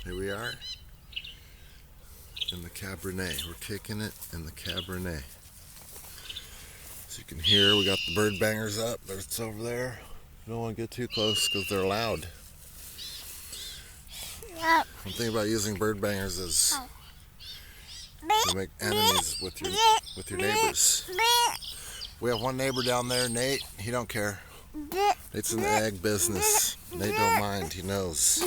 Here we are in the Cabernet. We're kicking it in the Cabernet. As you can hear, we got the bird bangers up. It's over there. You don't want to get too close because they're loud. One thing about using bird bangers is you make enemies with your neighbors. We have one neighbor down there, Nate. He don't care. Nate's in the ag business. Nate don't mind. He knows.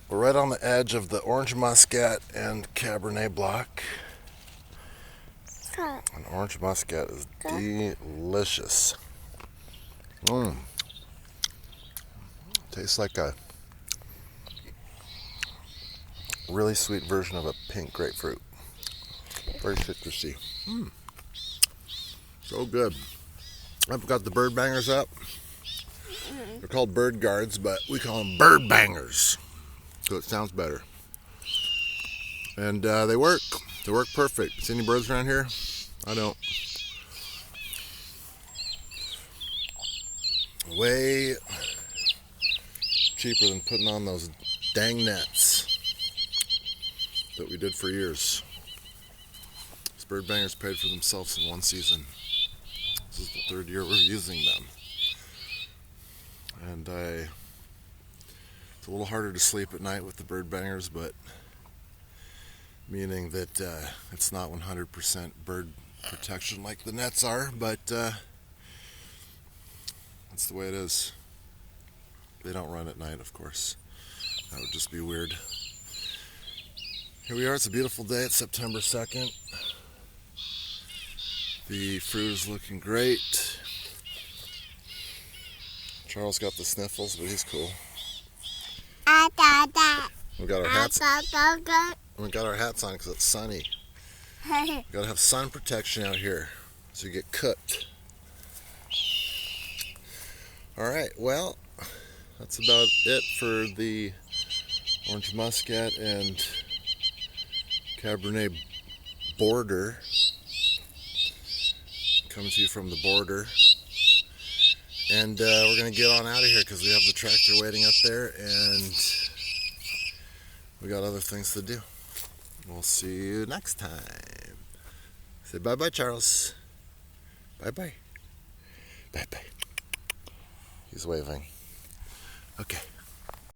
We're right on the edge of the Orange Muscat and Cabernet block. And Orange Muscat is delicious. Tastes like a really sweet version of a pink grapefruit. Very citrusy. So good. I've got the bird bangers up. They're called bird guards, but we call them bird bangers, so it sounds better. And they work. They work perfect. See any birds around here? I don't. Way cheaper than putting on those dang nets that we did for years. These bird bangers paid for themselves in one season. This is the third year we're using them. And it's a little harder to sleep at night with the bird bangers, but meaning that it's not 100% bird protection like the nets are, but that's the way it is. They don't run at night, of course. That would just be weird. Here we are. It's a beautiful day. It's September 2nd. The fruit is looking great. Charles got the sniffles, but he's cool. We got our hats. We got our hats on because it's sunny. You gotta have sun protection out here, so you get cooked. All right. Well, that's about it for the Orange Muscat and Cabernet border. Coming to you from the border. And we're going to get on out of here because we have the tractor waiting up there and we got other things to do. We'll see you next time. Say bye-bye, Charles. Bye-bye. Bye-bye. He's waving. Okay.